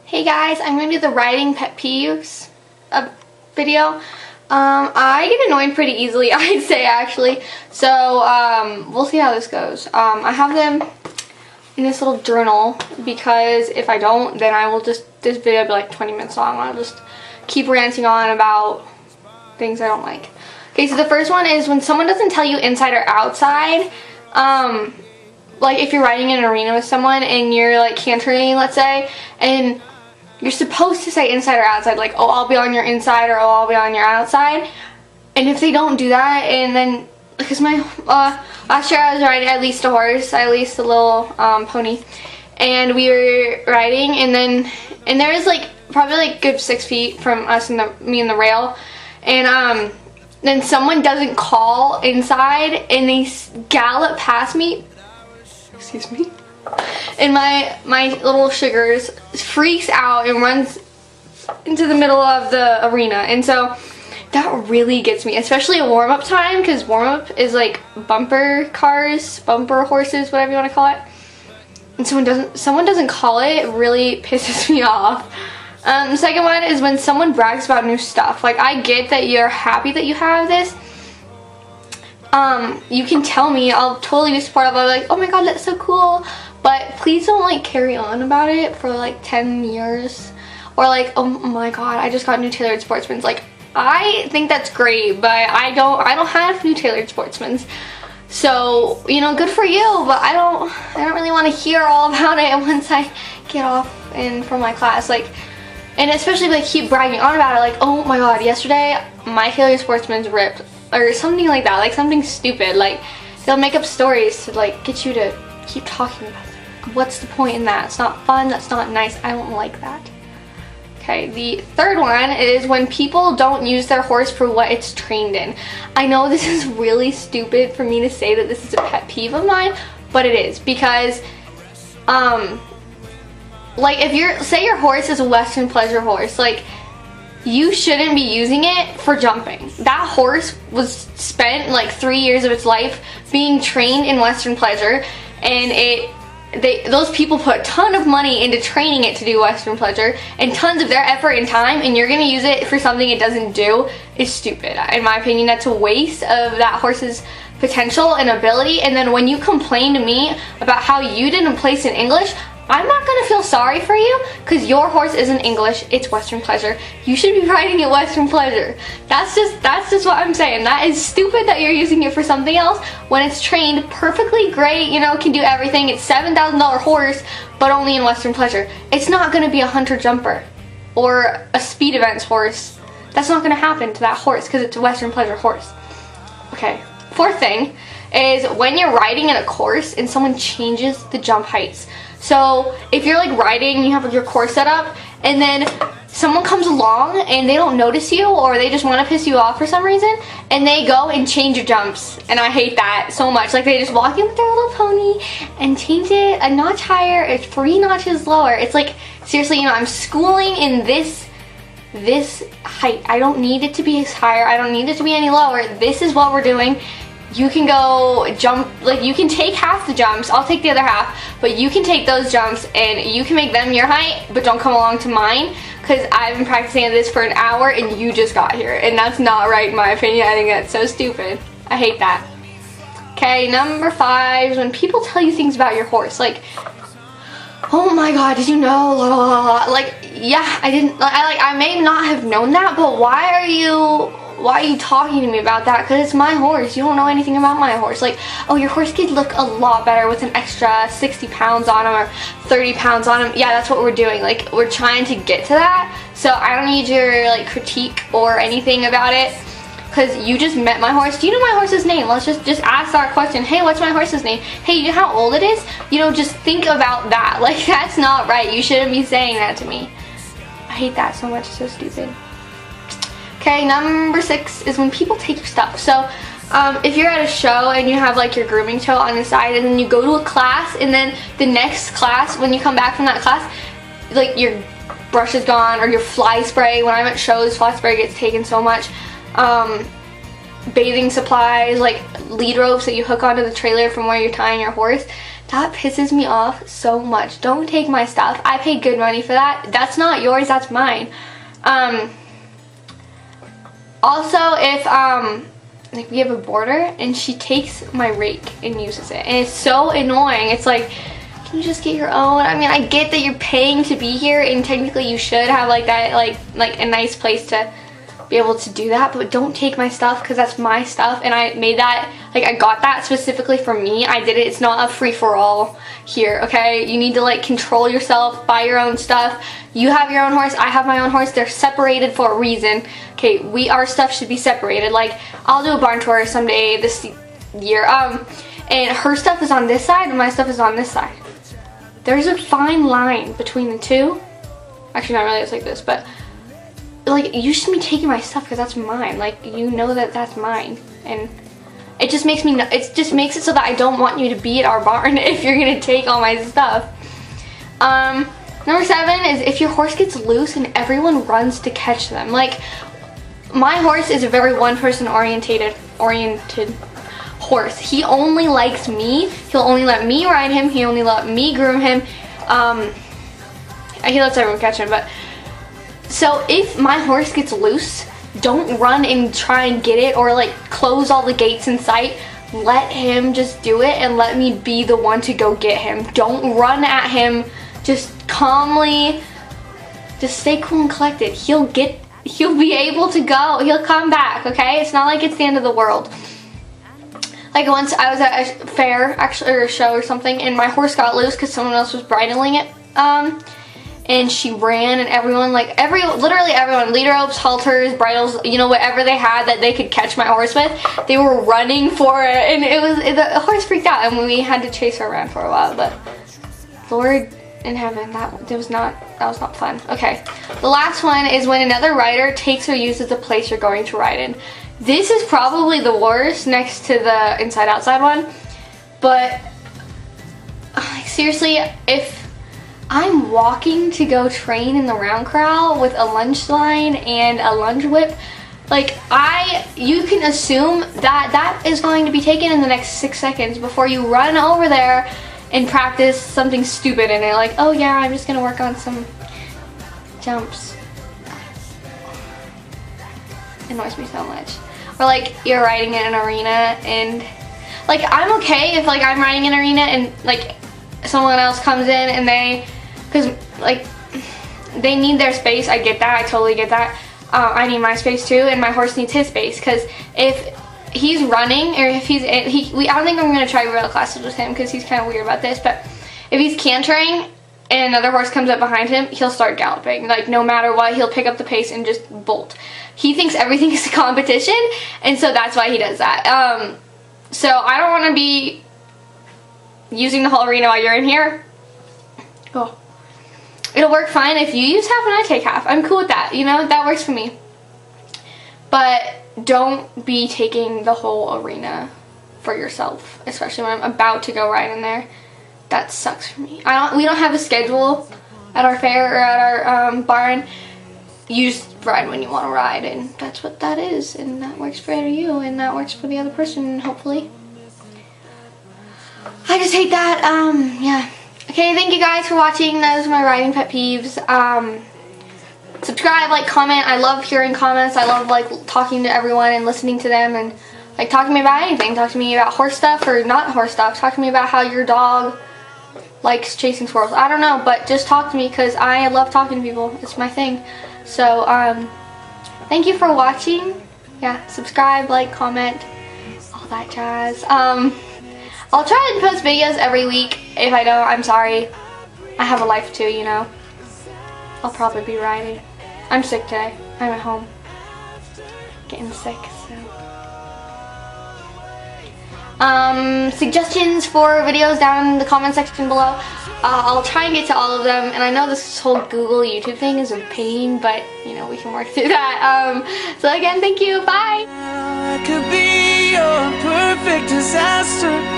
Hey guys, I'm going to do the riding pet peeves video. I get annoyed pretty easily, I'd say, actually. So, we'll see how this goes. I have them in this little journal because if I don't, then I will just, this video will be like 20 minutes long. I'll just keep ranting on about things I don't like. Okay, so the first one is when someone doesn't tell you inside or outside. Like if you're riding in an arena with someone and you're like cantering, let's say, and you're supposed to say inside or outside, like, oh, I'll be on your inside or oh, I'll be on your outside. And if they don't do that, and then, because my, last year I was riding, I leased a horse, I leased a little pony, and we were riding, and there was like, probably like good 6 feet from us and me and the rail, and then someone doesn't call inside, and they gallop past me, excuse me, and my little sugars freaks out and runs into the middle of the arena. And so that really gets me, especially at warm-up time, because warm-up is like bumper cars, bumper horses, whatever you want to call it, and someone doesn't call it, it really pisses me off. The second one is when someone brags about new stuff. Like, I get that you're happy that you have this. You can tell me, I'll totally be supportive. I'll be like, oh my god, that's so cool. But please don't like carry on about it for like 10 years. Or like, oh my god, I just got new tailored Sportsmans. Like, I think that's great, but I don't have new tailored Sportsmans. So, you know, good for you, but I don't really want to hear all about it once I get off and from my class. Like, and especially if they keep bragging on about it, like, oh my god, yesterday my tailored Sportsman's ripped. Or something like that, like something stupid. Like, they'll make up stories to like get you to keep talking about it. What's the point in that? It's not fun, that's not nice, I don't like that. Okay, the third one is when people don't use their horse for what it's trained in. I know this is really stupid for me to say that this is a pet peeve of mine, but it is, because like if say your horse is a Western pleasure horse, like, you shouldn't be using it for jumping. That horse was spent like 3 years of its life being trained in Western pleasure, and those people put a ton of money into training it to do Western pleasure and tons of their effort and time, and you're gonna use it for something it doesn't do. Is stupid. In my opinion, that's a waste of that horse's potential and ability. And then when you complain to me about how you didn't place in English, I'm not gonna feel sorry for you, because your horse isn't English, it's Western pleasure. You should be riding it Western pleasure. That's just what I'm saying. That is stupid that you're using it for something else when it's trained perfectly great, you know, can do everything. It's $7,000 horse, but only in Western pleasure. It's not gonna be a hunter jumper or a speed events horse. That's not gonna happen to that horse because it's a Western pleasure horse. Okay, fourth thing is when you're riding in a course and someone changes the jump heights. So if you're like riding, you have your course set up, and then someone comes along and they don't notice you, or they just want to piss you off for some reason, and they go and change your jumps. And I hate that so much. Like, they just walk in with their little pony and change it a notch higher or 3 notches lower. It's like, seriously, you know, I'm schooling in this height. I don't need it to be higher. I don't need it to be any lower. This is what we're doing. You can go jump, like, you can take half the jumps, I'll take the other half, but you can take those jumps and you can make them your height, but don't come along to mine, because I've been practicing this for an hour and you just got here, and that's not right in my opinion. I think that's so stupid. I hate that. Okay, number 5 is when people tell you things about your horse, like, oh my god, did you know, la la la la, like, yeah, I may not have known that, but why are you talking to me about that? Because it's my horse. You don't know anything about my horse. Like, oh, your horse could look a lot better with an extra 60 pounds on him or 30 pounds on him. Yeah, that's what we're doing. Like, we're trying to get to that. So I don't need your like critique or anything about it, because you just met my horse. Do you know my horse's name? Let's just ask that question. Hey, what's my horse's name? Hey, you know how old it is? You know, just think about that. Like, that's not right. You shouldn't be saying that to me. I hate that so much. It's so stupid. Okay, number 6 is when people take your stuff. So if you're at a show and you have like your grooming tote on the side, and then you go to a class, and then the next class, when you come back from that class, like your brush is gone, or your fly spray. When I'm at shows, fly spray gets taken so much. Bathing supplies, like lead ropes that you hook onto the trailer from where you're tying your horse, That pisses me off so much. Don't take my stuff. I paid good money for that. That's not yours, that's mine. Also, if like we have a boarder and she takes my rake and uses it, and it's so annoying. It's like, can you just get your own? I mean, I get that you're paying to be here and technically you should have like that, like a nice place to be able to do that, but don't take my stuff because that's my stuff, and I made that, like, I got that specifically for me. I did it. It's not a free-for-all here, okay? You need to like control yourself, buy your own stuff. You have your own horse, I have my own horse. They're separated for a reason. Okay, our stuff should be separated. Like, I'll do a barn tour someday this year, and her stuff is on this side and my stuff is on this side. There's a fine line between the two. Actually, not really, it's like this, but like, you shouldn't be taking my stuff because that's mine. Like, you know that that's mine, and it just makes me, it just makes it so that I don't want you to be at our barn if you're gonna take all my stuff. Number 7 is if your horse gets loose and everyone runs to catch them. Like, my horse is a very one-person oriented horse. He only likes me. He'll only let me ride him. He only let me groom him. He lets everyone catch him, but so if my horse gets loose, don't run and try and get it or like close all the gates in sight. Let him just do it and let me be the one to go get him. Don't run at him. Just calmly, just stay cool and collected. He'll be able to go. He'll come back, okay? It's not like it's the end of the world. Like, once I was at a fair, actually, or a show or something, and my horse got loose because someone else was bridling it. And she ran, and everyone, like, literally everyone, lead ropes, halters, bridles, you know, whatever they had that they could catch my horse with, they were running for it, and the horse freaked out, and we had to chase her around for a while, but Lord in heaven, that was not fun. Okay, the last one is when another rider takes or uses the place you're going to ride in. This is probably the worst next to the inside-outside one, but seriously, if I'm walking to go train in the round corral with a lunge line and a lunge whip, like, you can assume that that is going to be taken in the next 6 seconds before you run over there and practice something stupid in it, like, oh yeah, I'm just gonna work on some jumps. It annoys me so much. Or like, you're riding in an arena and, like, I'm okay if like I'm riding in an arena and like someone else comes in and because like they need their space. I get that, I totally get that. I need my space too, and my horse needs his space, because if he's running, or if I don't think I'm going to try real classes with him because he's kind of weird about this, but if he's cantering and another horse comes up behind him, he'll start galloping. Like, no matter what, he'll pick up the pace and just bolt. He thinks everything is a competition, and so that's why he does that. So I don't want to be using the whole arena while you're in here. Oh. It'll work fine if you use half and I take half. I'm cool with that, you know, that works for me. But don't be taking the whole arena for yourself, especially when I'm about to go ride in there. That sucks for me. We don't have a schedule at our fair or at our barn. You just ride when you want to ride, and that's what that is, and that works for you, and that works for the other person, hopefully. I just hate that. Yeah. Okay, thank you guys for watching. Those are my riding pet peeves. Subscribe, like, comment. I love hearing comments. I love like talking to everyone and listening to them, and like talk to me about anything. Talk to me about horse stuff or not horse stuff. Talk to me about how your dog likes chasing squirrels. I don't know, but just talk to me because I love talking to people. It's my thing. So thank you for watching. Yeah, subscribe, like, comment, all that jazz. I'll try and post videos every week. If I don't, I'm sorry. I have a life too, you know. I'll probably be riding. I'm sick today. I'm at home. Getting sick, so. Suggestions for videos down in the comment section below. I'll try and get to all of them. And I know this whole Google YouTube thing is a pain, but, you know, we can work through that. So again, thank you. Bye. I could be your perfect disaster.